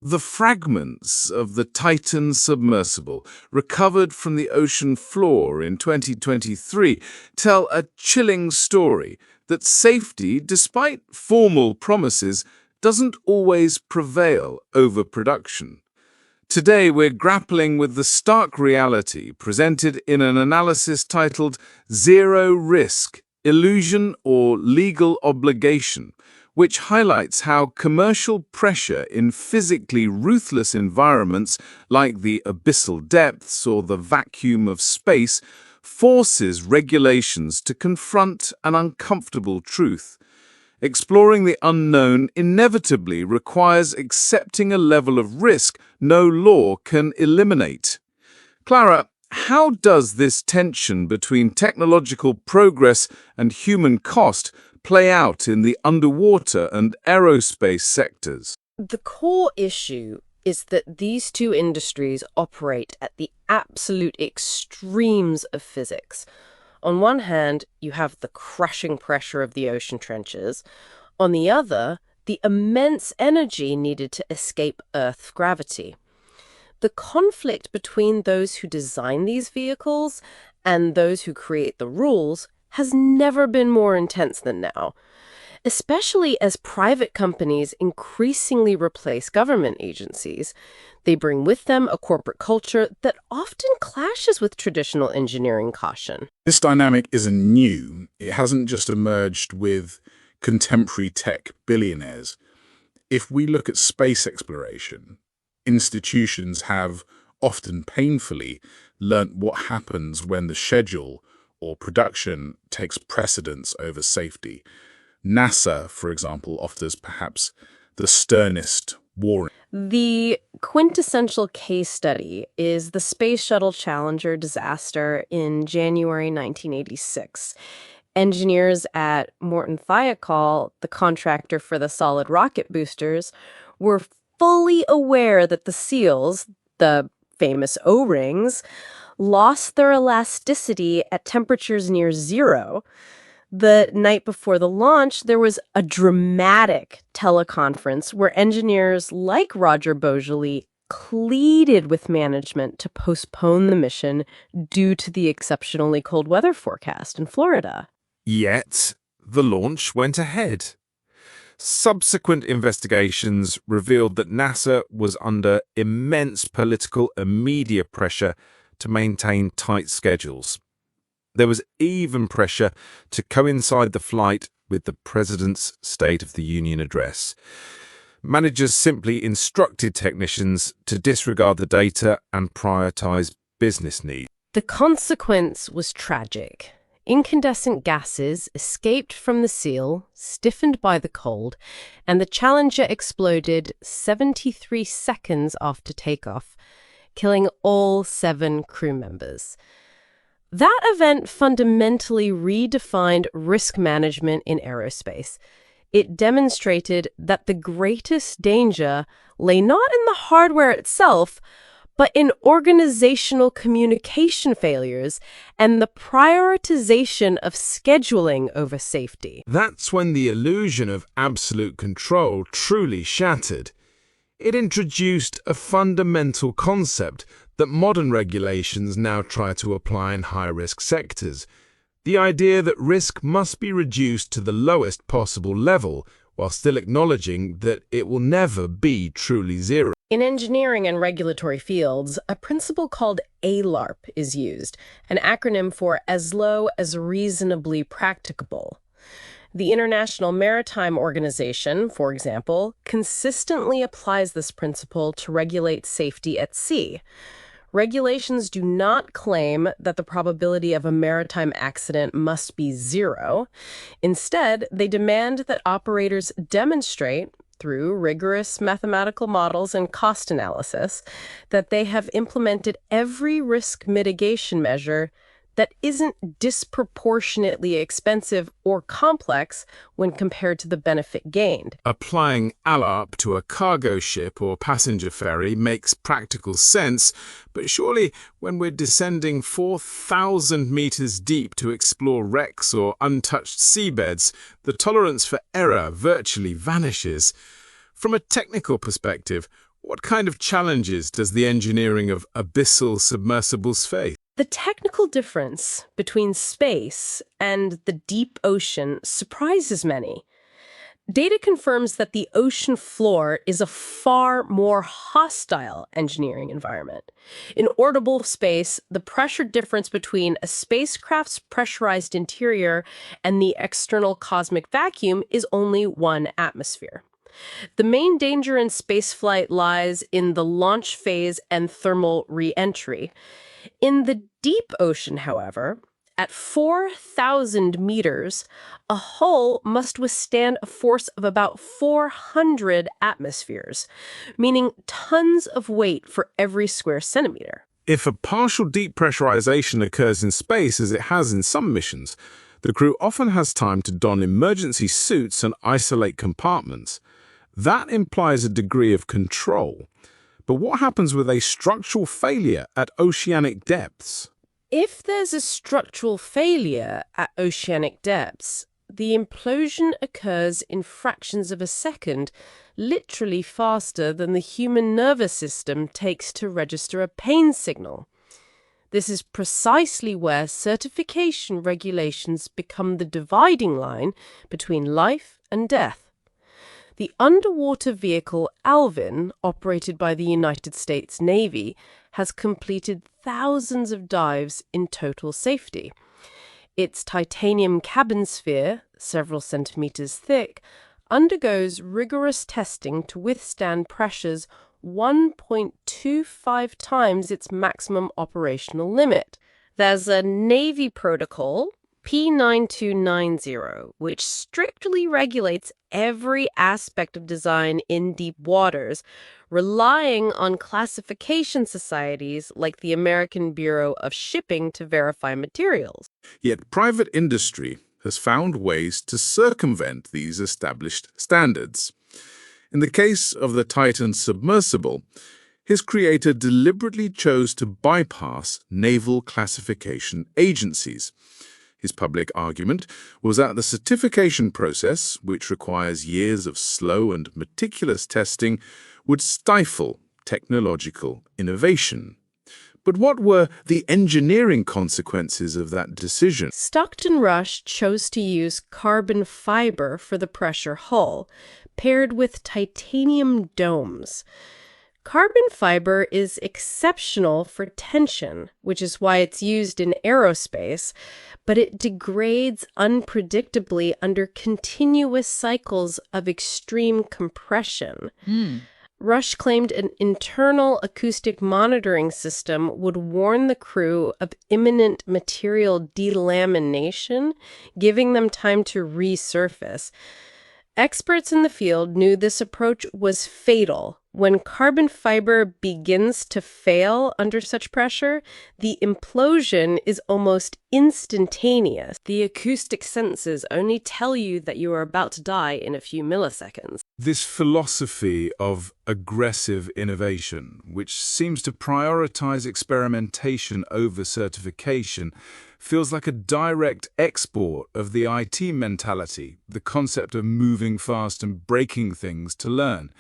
The fragments of the Titan submersible, recovered from the ocean floor in 2023, tell a chilling story that safety, despite formal promises, doesn't always prevail over production. Today, we're grappling with the stark reality presented in an analysis titled Zero Risk, Illusion or Legal Obligation, which highlights how commercial pressure in physically ruthless environments like the abyssal depths or the vacuum of space forces regulations to confront an uncomfortable truth. Exploring the unknown inevitably requires accepting a level of risk no law can eliminate. Clara, how does this tension between technological progress and human cost play out in the underwater and aerospace sectors? The core issue is that these two industries operate at the absolute extremes of physics. On one hand, you have the crushing pressure of the ocean trenches. On the other, the immense energy needed to escape Earth's gravity. The conflict between those who design these vehicles and those who create the rules has never been more intense than now, especially as private companies increasingly replace government agencies. They bring with them a corporate culture that often clashes with traditional engineering caution. This dynamic isn't new. It hasn't just emerged with contemporary tech billionaires. If we look at space exploration, institutions have often painfully learnt what happens when the schedule or production takes precedence over safety. NASA, for example, offers perhaps the sternest warning. The quintessential case study is the Space Shuttle Challenger disaster in January 1986. Engineers at Morton Thiokol, the contractor for the solid rocket boosters, were fully aware that the seals, the famous O-rings, lost their elasticity at temperatures near zero. The night before the launch, there was a dramatic teleconference where engineers like Roger Boisjoli pleaded with management to postpone the mission due to the exceptionally cold weather forecast in Florida. Yet, the launch went ahead. Subsequent investigations revealed that NASA was under immense political and media pressure to maintain tight schedules. There was even pressure to coincide the flight with the President's State of the Union address. Managers simply instructed technicians to disregard the data and prioritize business needs. The consequence was tragic. Incandescent gases escaped from the seal, stiffened by the cold, and the Challenger exploded 73 seconds after takeoff, killing all 7 crew members. That event fundamentally redefined risk management in aerospace. It demonstrated that the greatest danger lay not in the hardware itself, but in organizational communication failures and the prioritization of scheduling over safety. That's when the illusion of absolute control truly shattered. It introduced a fundamental concept that modern regulations now try to apply in high-risk sectors. The idea that risk must be reduced to the lowest possible level, while still acknowledging that it will never be truly zero. In engineering and regulatory fields, a principle called ALARP is used, an acronym for as low as reasonably practicable. The International Maritime Organization, for example, consistently applies this principle to regulate safety at sea. Regulations do not claim that the probability of a maritime accident must be zero. Instead, they demand that operators demonstrate, through rigorous mathematical models and cost analysis, that they have implemented every risk mitigation measure that isn't disproportionately expensive or complex when compared to the benefit gained. Applying ALARP to a cargo ship or passenger ferry makes practical sense, but surely when we're descending 4,000 meters deep to explore wrecks or untouched seabeds, the tolerance for error virtually vanishes. From a technical perspective, What kind of challenges does the engineering of abyssal submersibles face? The technical difference between space and the deep ocean surprises many. Data confirms that the ocean floor is a far more hostile engineering environment. In orbitable space, the pressure difference between a spacecraft's pressurized interior and the external cosmic vacuum is only 1 atmosphere. The main danger in spaceflight lies in the launch phase and thermal re-entry. In the deep ocean, however, at 4,000 meters, a hull must withstand a force of about 400 atmospheres, meaning tons of weight for every square centimeter. If a partial depressurization occurs in space, as it has in some missions, the crew often has time to don emergency suits and isolate compartments. That implies a degree of control. But what happens with a structural failure at oceanic depths? If there's a structural failure at oceanic depths, the implosion occurs in fractions of a second, literally faster than the human nervous system takes to register a pain signal. This is precisely where certification regulations become the dividing line between life and death. The underwater vehicle Alvin, operated by the United States Navy, has completed thousands of dives in total safety. Its titanium cabin sphere, several centimeters thick, undergoes rigorous testing to withstand pressures 1.25 times its maximum operational limit. There's a Navy protocol, P9290, which strictly regulates every aspect of design in deep waters, relying on classification societies like the American Bureau of Shipping to verify materials. Yet private industry has found ways to circumvent these established standards. In the case of the Titan submersible, his creator deliberately chose to bypass naval classification agencies. His public argument was that the certification process, which requires years of slow and meticulous testing, would stifle technological innovation. But what were the engineering consequences of that decision? Stockton Rush chose to use carbon fiber for the pressure hull, paired with titanium domes. Carbon fiber is exceptional for tension, which is why it's used in aerospace, but it degrades unpredictably under continuous cycles of extreme compression. Rush claimed an internal acoustic monitoring system would warn the crew of imminent material delamination, giving them time to resurface. Experts in the field knew this approach was fatal. When carbon fiber begins to fail under such pressure, the implosion is almost instantaneous. The acoustic sensors only tell you that you are about to die in a few milliseconds. This philosophy of aggressive innovation, which seems to prioritize experimentation over certification, feels like a direct export of the IT mentality, the concept of moving fast and breaking things to learn.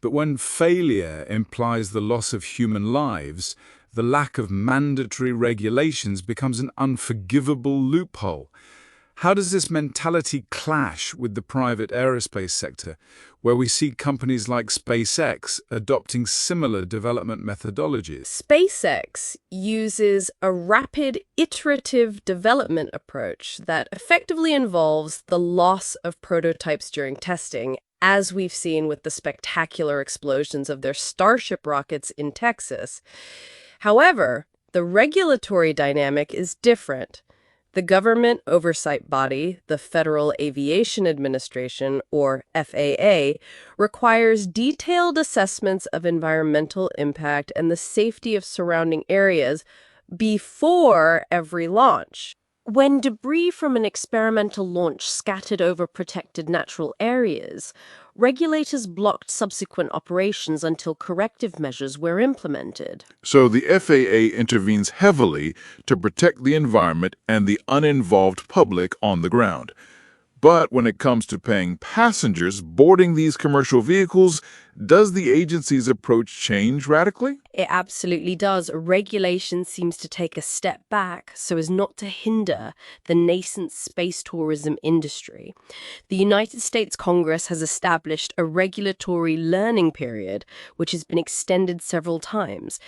But when failure implies the loss of human lives, the lack of mandatory regulations becomes an unforgivable loophole. How does this mentality clash with the private aerospace sector, where we see companies like SpaceX adopting similar development methodologies? SpaceX uses a rapid iterative development approach that effectively involves the loss of prototypes during testing, as we've seen with the spectacular explosions of their Starship rockets in Texas. However, the regulatory dynamic is different. The government oversight body, the Federal Aviation Administration, or FAA, requires detailed assessments of environmental impact and the safety of surrounding areas before every launch. When debris from an experimental launch scattered over protected natural areas, regulators blocked subsequent operations until corrective measures were implemented. So the FAA intervenes heavily to protect the environment and the uninvolved public on the ground. But when it comes to paying passengers boarding these commercial vehicles, Does the agency's approach change radically? It absolutely does. Regulation seems to take a step back so as not to hinder the nascent space tourism industry. The United States Congress has established a regulatory learning period, which has been extended several times.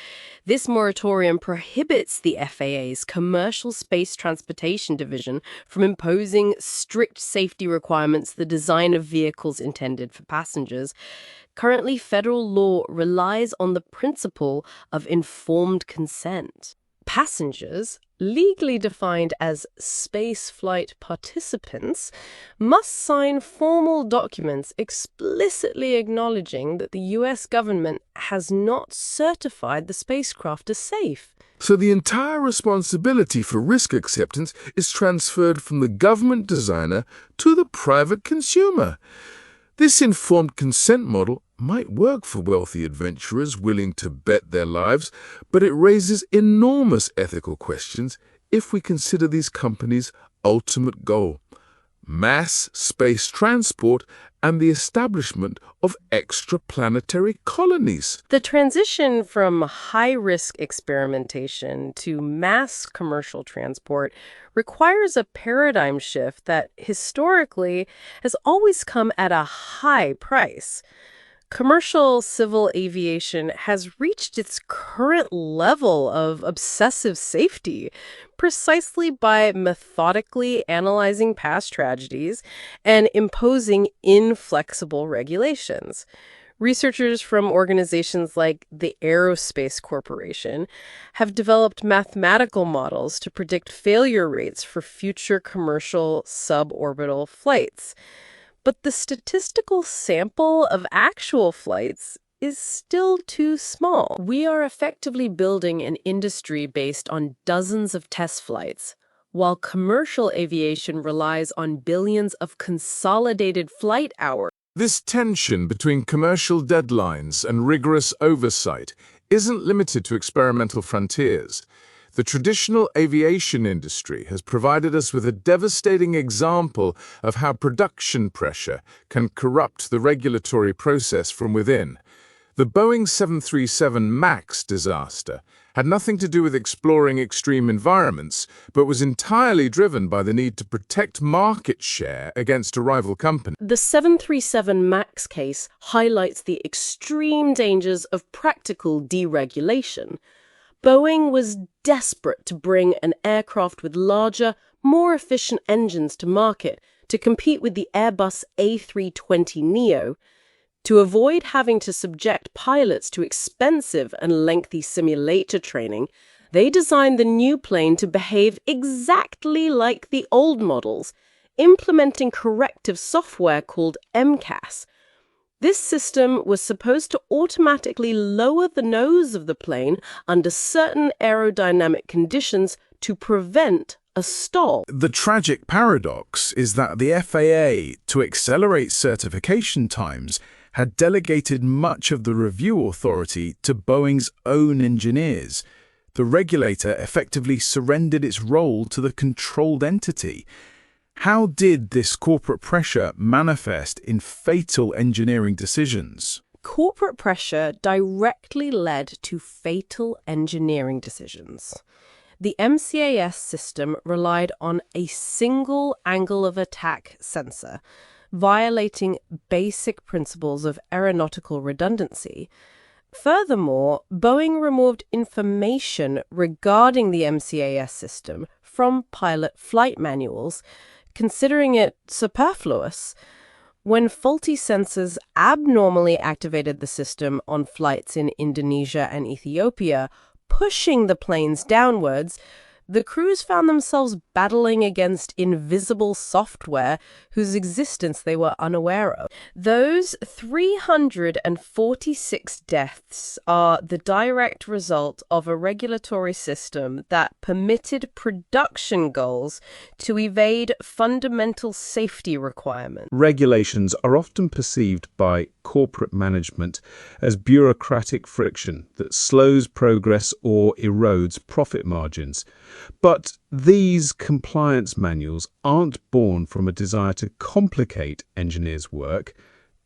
This moratorium prohibits the FAA's Commercial Space Transportation Division from imposing strict safety requirements for the design of vehicles intended for passengers. Currently, federal law relies on the principle of informed consent. Passengers, legally defined as spaceflight participants, must sign formal documents explicitly acknowledging that the U.S. government has not certified the spacecraft as safe. So the entire responsibility for risk acceptance is transferred from the government designer to the private consumer. This informed consent model might work for wealthy adventurers willing to bet their lives, but it raises enormous ethical questions if we consider these companies' ultimate goal: mass space transport and the establishment of extraplanetary colonies. The transition from high-risk experimentation to mass commercial transport requires a paradigm shift that historically has always come at a high price. Commercial civil aviation has reached its current level of obsessive safety precisely by methodically analyzing past tragedies and imposing inflexible regulations. Researchers from organizations like the Aerospace Corporation have developed mathematical models to predict failure rates for future commercial suborbital flights. But the statistical sample of actual flights is still too small. We are effectively building an industry based on dozens of test flights, while commercial aviation relies on billions of consolidated flight hours. This tension between commercial deadlines and rigorous oversight isn't limited to experimental frontiers. The traditional aviation industry has provided us with a devastating example of how production pressure can corrupt the regulatory process from within. The Boeing 737 MAX disaster had nothing to do with exploring extreme environments, but was entirely driven by the need to protect market share against a rival company. The 737 MAX case highlights the extreme dangers of practical deregulation. Boeing was desperate to bring an aircraft with larger, more efficient engines to market to compete with the Airbus A320neo. To avoid having to subject pilots to expensive and lengthy simulator training, they designed the new plane to behave exactly like the old models, implementing corrective software called MCAS. This system was supposed to automatically lower the nose of the plane under certain aerodynamic conditions to prevent a stall. The tragic paradox is that the FAA, to accelerate certification times, had delegated much of the review authority to Boeing's own engineers. The regulator effectively surrendered its role to the controlled entity. How did this corporate pressure manifest in fatal engineering decisions? Corporate pressure directly led to fatal engineering decisions. The MCAS system relied on a single angle of attack sensor, violating basic principles of aeronautical redundancy. Furthermore, Boeing removed information regarding the MCAS system from pilot flight manuals, considering it superfluous. When faulty sensors abnormally activated the system on flights in Indonesia and Ethiopia, pushing the planes downwards, the crews found themselves battling against invisible software whose existence they were unaware of. Those 346 deaths are the direct result of a regulatory system that permitted production goals to evade fundamental safety requirements. Regulations are often perceived by corporate management as bureaucratic friction that slows progress or erodes profit margins. But these compliance manuals aren't born from a desire to complicate engineers' work.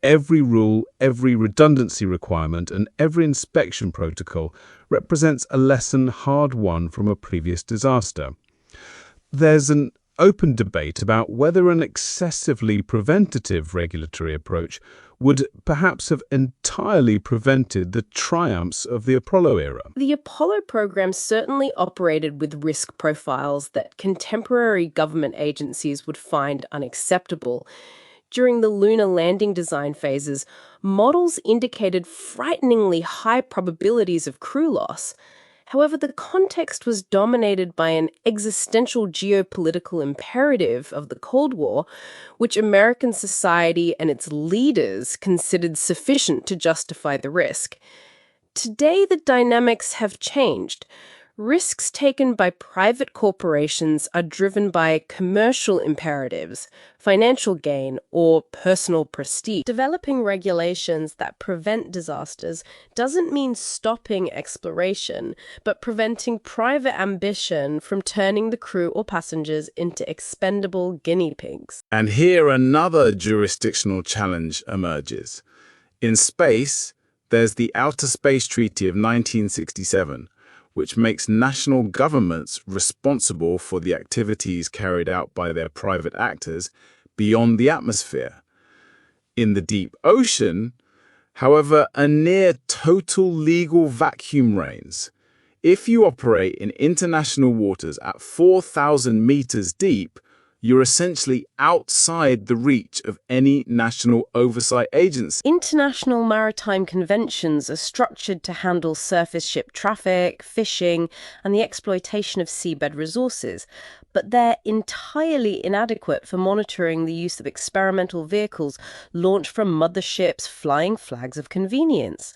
Every rule, every redundancy requirement, and every inspection protocol represents a lesson hard won from a previous disaster. There's an open debate about whether an excessively preventative regulatory approach would perhaps have entirely prevented the triumphs of the Apollo era. The Apollo program certainly operated with risk profiles that contemporary government agencies would find unacceptable. During the lunar landing design phases, models indicated frighteningly high probabilities of crew loss. However, the context was dominated by an existential geopolitical imperative of the Cold War, which American society and its leaders considered sufficient to justify the risk. Today, the dynamics have changed. Risks taken by private corporations are driven by commercial imperatives, financial gain, or personal prestige. Developing regulations that prevent disasters doesn't mean stopping exploration, but preventing private ambition from turning the crew or passengers into expendable guinea pigs. And here another jurisdictional challenge emerges. In space, there's the Outer Space Treaty of 1967, which makes national governments responsible for the activities carried out by their private actors beyond the atmosphere. In the deep ocean, however, a near total legal vacuum reigns. If you operate in international waters at 4,000 meters deep, you're essentially outside the reach of any national oversight agency. International maritime conventions are structured to handle surface ship traffic, fishing, and the exploitation of seabed resources, but they're entirely inadequate for monitoring the use of experimental vehicles launched from motherships flying flags of convenience.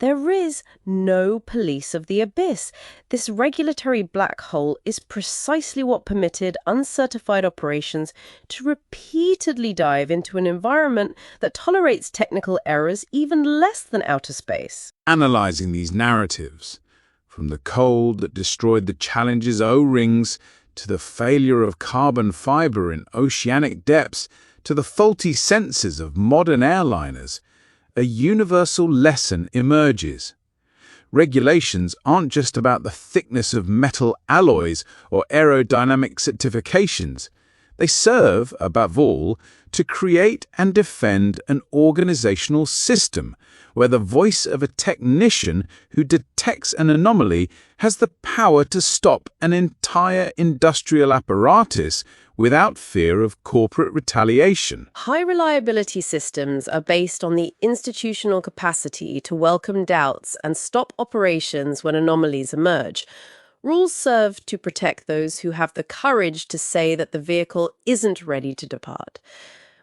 There is no police of the abyss. This regulatory black hole is precisely what permitted uncertified operations to repeatedly dive into an environment that tolerates technical errors even less than outer space. Analyzing these narratives, from the cold that destroyed the Challenger's O-rings to the failure of carbon fiber in oceanic depths to the faulty sensors of modern airliners, a universal lesson emerges. Regulations aren't just about the thickness of metal alloys or aerodynamic certifications. They serve, above all, to create and defend an organizational system where the voice of a technician who detects an anomaly has the power to stop an entire industrial apparatus without fear of corporate retaliation. High-reliability systems are based on the institutional capacity to welcome doubts and stop operations when anomalies emerge. Rules serve to protect those who have the courage to say that the vehicle isn't ready to depart.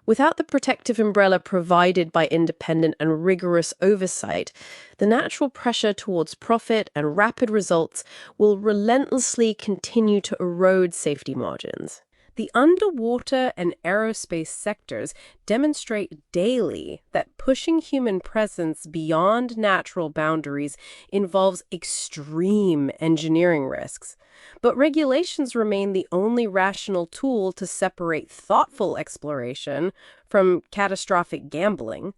Without the protective umbrella provided by independent and rigorous oversight, the natural pressure towards profit and rapid results will relentlessly continue to erode safety margins. The underwater and aerospace sectors demonstrate daily that pushing human presence beyond natural boundaries involves extreme engineering risks. But regulations remain the only rational tool to separate thoughtful exploration from catastrophic gambling.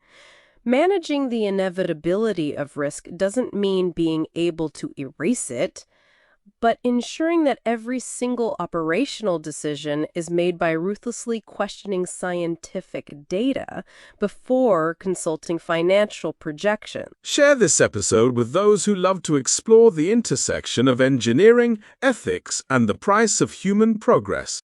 Managing the inevitability of risk doesn't mean being able to erase it, but ensuring that every single operational decision is made by ruthlessly questioning scientific data before consulting financial projections. Share this episode with those who love to explore the intersection of engineering, ethics, and the price of human progress.